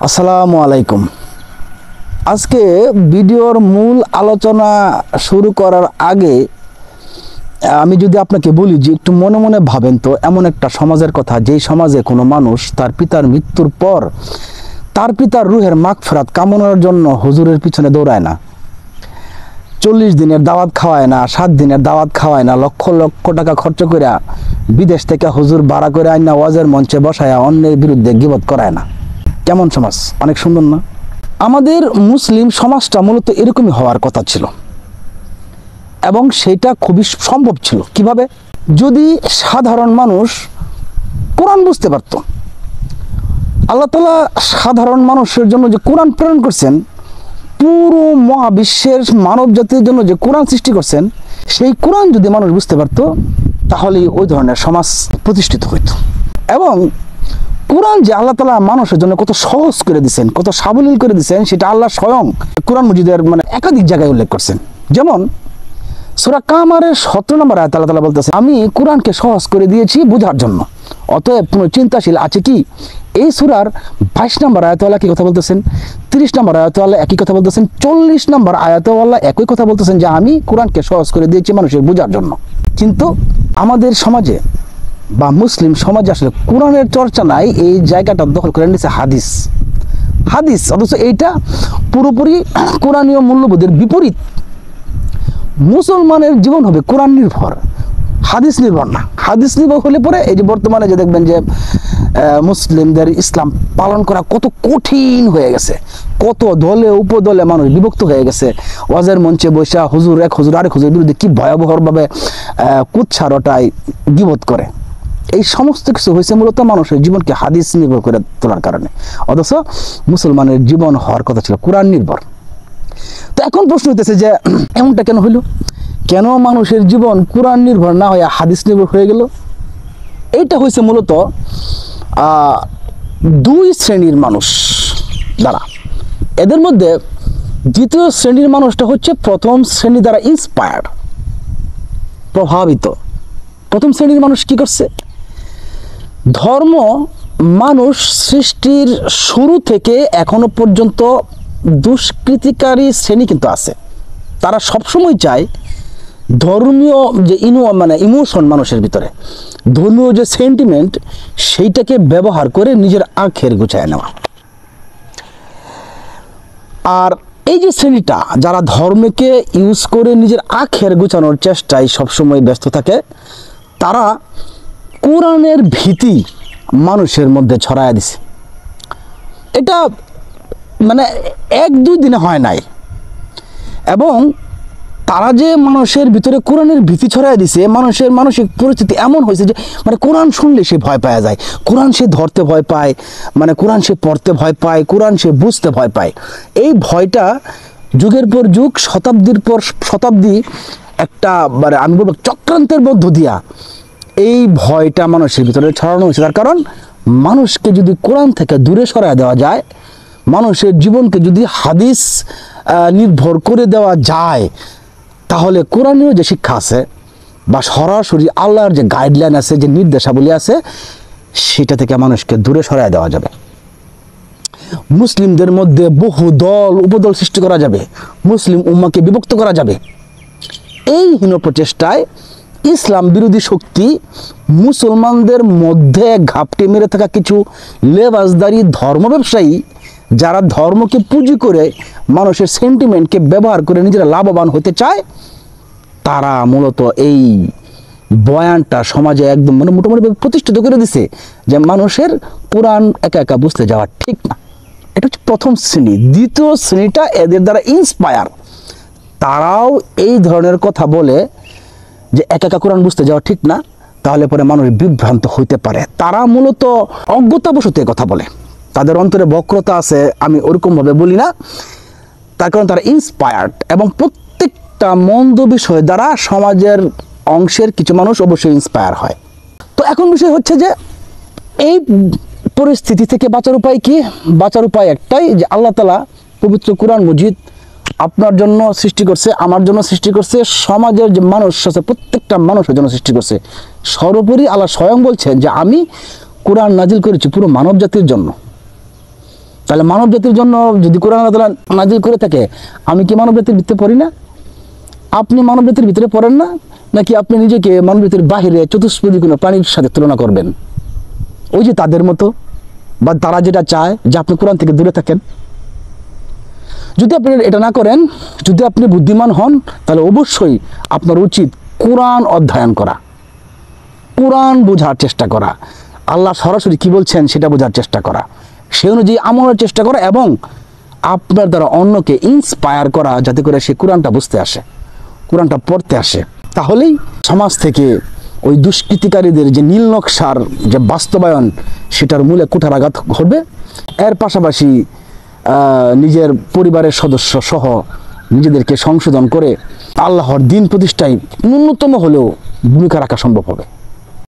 আসসালামু আলাইকুম। আজকে ভিডিওর মূল আলোচনা শুরু করার আগে আমি যদি আপনাকে বলি যে একটু মনে মনে ভাবেন তো, এমন একটা সমাজের কথা যেই সমাজে কোনো মানুষ তার পিতার মৃত্যুর পর তার পিতার রুহের মাগফিরাত কামনার জন্য হুজুরের পিছনে দৌড়ায় না, 40 দিনের দাওয়াত খাওয়ায় না, 7 দিনের দাওয়াত খাওয়ায় না, লক্ষ লক্ষ টাকা খরচ করে বিদেশ থেকে হুজুর ভাড়া করে আইন না ওয়াজের মঞ্চে বসায় অন্যের বিরুদ্ধে গীবত করায় না। কেমন সমাজ? অনেক সুন্দর না? আমাদের মুসলিম সমাজটা মূলত এরকমই হওয়ার কথা ছিল এবং সেটা খুবই সম্ভব ছিল। কিভাবে? যদি সাধারণ মানুষ কোরআন বুঝতে পারত। আল্লাহ তাআলা সাধারণ মানুষের জন্য যে কোরআন প্রেরণ করছেন, পুরো মহাবিশ্বের মানব জাতির জন্য যে কোরআন সৃষ্টি করছেন, সেই কোরআন যদি মানুষ বুঝতে পারত তাহলে ওই ধরনের সমাজ প্রতিষ্ঠিত হইত। এবং কোরআন যে আল্লাহ তাআলা মানুষের জন্য কত সহজ করে দিচ্ছেন, কত সাবলীল করে দিচ্ছেন, সেটা আল্লাহ স্বয়ং কোরআন মজিদের একাধিক জায়গায় উল্লেখ করছেন। যেমন সূরা কামারের 17 নম্বর আয়াতে আল্লাহ তাআলা বলতেছেন, আমি কোরআনকে সহজ করে দিয়েছি বোঝার জন্য, অতএব কোনো চিন্তাশীল আছে কি? এই সূরার 22 নম্বর আয়াতে আল্লাহ কি কথা বলতেছেন, 30 নম্বর আয়াতে আল্লাহ একই কথা বলতেছেন, 40 নম্বর আয়াতে আল্লাহ একই কথা বলতেছেন যে আমি কোরআনকে সহজ করে দিয়েছি মানুষের বোঝার জন্য। কিন্তু আমাদের সমাজে বা মুসলিম সমাজে আসলে কোরআনের চর্চা নাই, এই জায়গাটা দখল করে নিয়েছে হাদিস। অথচ এইটা পুরোপুরি কোরআনীয় মূল্যবোধের বিপরীত। মুসলমানের জীবন হবে কোরআন নির্ভর, হাদিস নির্ভর না। হাদিস নির্ভর হলে পরে এই যে বর্তমানে যে দেখবেন যে মুসলিমদের ইসলাম পালন করা কত কঠিন হয়ে গেছে, কত দলে উপদলে মানুষ বিভক্ত হয়ে গেছে। ওয়াজের মঞ্চে বসে হুজুর এক হুজুর আরেক হুজুরের বিরুদ্ধে কি ভয়াবহভাবে কুৎসা রটায়, গীবত করে। এই সমস্ত কিছু হয়েছে মূলত মানুষের জীবনকে হাদিস নির্ভর করে তোলার কারণে। অথচ মুসলমানের জীবন হওয়ার কথা ছিল কোরআন নির্ভর। তো এখন প্রশ্ন হইতেছে যে এমনটা কেন হইল? কেন মানুষের জীবন কোরআন নির্ভর না হয়ে হাদিস নির্ভর হয়ে গেল? এইটা হয়েছে মূলত দুই শ্রেণীর মানুষ দ্বারা। এদের মধ্যে দ্বিতীয় শ্রেণীর মানুষটা হচ্ছে প্রথম শ্রেণী দ্বারা ইন্সপায়ার্ড, প্রভাবিত। প্রথম শ্রেণীর মানুষ কি করছে? ধর্ম মানুষ সৃষ্টির শুরু থেকে এখনো পর্যন্ত দুষ্কৃতিকারী শ্রেণী কিন্তু আছে। তারা সবসময় চায় ধর্মীয় যে ইমোশন মানুষের ভিতরে, ধর্মীয় যে সেন্টিমেন্ট, সেইটাকে ব্যবহার করে নিজের আখের গুছায় নেওয়া। আর এই যে শ্রেণীটা যারা ধর্মকে ইউজ করে নিজের আখের গুছানোর চেষ্টায় সবসময় ব্যস্ত থাকে, তারা কোরআনের ভীতি মানুষের মধ্যে ছড়ায় দিছে। এটা এক দুই দিনে হয় নাই। এবং তারা যে মানুষের ভিতরে কোরআনের ভীতি ছড়ায় দিছে, মানুষের মানসিক পরিস্থিতি এমন হয়েছে যে কোরআন শুনলে সে ভয় পাওয়া যায়, কোরআন সে ধরতে ভয় পায়, কোরআন সে পড়তে ভয় পায়, কোরআন সে বুঝতে ভয় পায়। এই ভয়টা যুগের পর যুগ, শতাব্দীর পর শতাব্দী একটা আমি বলবো চক্রান্তের মধ্য দিয়া এই ভয়টা মানুষের ভিতরে ছড়ানো হয়েছে। তার কারণ মানুষকে যদি কোরআন থেকে দূরে সরায় দেওয়া যায়, মানুষের জীবনকে যদি হাদিস নির্ভর করে দেওয়া যায়, তাহলে কোরআনীয় যে শিক্ষা আছে বা সরাসরি আল্লাহর যে গাইডলাইন আছে, যে নির্দেশাবলী আছে, সেটা থেকে মানুষকে দূরে সরায় দেওয়া যাবে। মুসলিমদের মধ্যে বহু দল উপদল সৃষ্টি করা যাবে, মুসলিম উম্মাহকে বিভক্ত করা যাবে। এই হীন প্রচেষ্টায় ইসলাম বিরোধী শক্তি মুসলমানদের মধ্যে ঘাপটি মেরে থাকা কিছু লেবাসদারি ধর্ম ব্যবসায়ী, যারা ধর্মকে পুঁজি করে মানুষের সেন্টিমেন্টকে ব্যবহার করে নিজেরা লাভবান হতে চায়, তারা মূলত এই বয়ানটা সমাজে একদম মোটামুটি প্রতিষ্ঠিত করে দিছে যে মানুষের কোরআন একা একা বুঝতে যাওয়া ঠিক না। এটা হচ্ছে প্রথম শ্রেণী। দ্বিতীয় শ্রেণীটা এদের দ্বারা ইন্সপায়ার, তারাও এই ধরনের কথা বলে যে একা একা কোরআন বুঝতে যাওয়া ঠিক না, তাহলে পরে মানুষ বিভ্রান্ত হইতে পারে। তারা মূলত অজ্ঞতাবশত কথা বলে, তাদের অন্তরে বক্রতা আছে, আমি ওরকমভাবে বলি না। তার কারণ তারা ইন্সপায়ার্ড, এবং প্রত্যেকটা মন্দ বিষয় দ্বারা সমাজের অংশের কিছু মানুষ অবশ্যই ইন্সপায়ার হয়। তো এখন বিষয় হচ্ছে যে এই পরিস্থিতি থেকে বাঁচার উপায় কি? বাঁচার উপায় একটাই, যে আল্লাহ তাআলা পবিত্র কোরআন মজিদ আপনার জন্য সৃষ্টি করছে, আমার জন্য সৃষ্টি করছে, সমাজের যে মানুষ আছে প্রত্যেকটা মানুষের জন্য সৃষ্টি করছে। সর্বোপরি আল্লাহ স্বয়ং বলছেন যে আমি কোরআন নাজিল করেছি পুরো মানব জাতির জন্য। তাহলে মানব জাতির জন্য যদি কোরআন আল্লাহ তাআলা নাজিল করে থাকে, আমি কি মানব জাতির ভিতরে পড়ি না? আপনি মানব জাতির ভিতরে পড়েন না? নাকি আপনি নিজেকে মানব জাতির বাহিরে চতুষ্পদী কোনো প্রাণীর সাথে তুলনা করবেন, ওই যে তাদের মতো, বা তারা যেটা চায় যে আপনি কোরআন থেকে দূরে থাকেন? যদি আপনি এটা না করেন, যদি আপনি বুদ্ধিমান হন, তাহলে অবশ্যই আপনার উচিত কোরআন অধ্যয়ন করা, কোরআন বোঝার চেষ্টা করা, আল্লাহ সরাসরি কি বলছেন সেটা বোঝার চেষ্টা করা, সে অনুযায়ী আমলের চেষ্টা করা, এবং আপনার দ্বারা অন্যকে ইন্সপায়ার করা, যাতে করে সে কোরআনটা বুঝতে আসে, কোরআনটা পড়তে আসে। তাহলেই সমাজ থেকে ওই দুষ্কৃতিকারীদের যে নীল নকশার যে বাস্তবায়ন, সেটার মূলে কুঠারাঘাত ঘটবে। এর পাশাপাশি নিজের পরিবারের সদস্য সহ নিজেদেরকে সংশোধন করে আল্লাহর দিন প্রতিষ্ঠায় ন্যূনতম হলেও ভূমিকা রাখা সম্ভব হবে।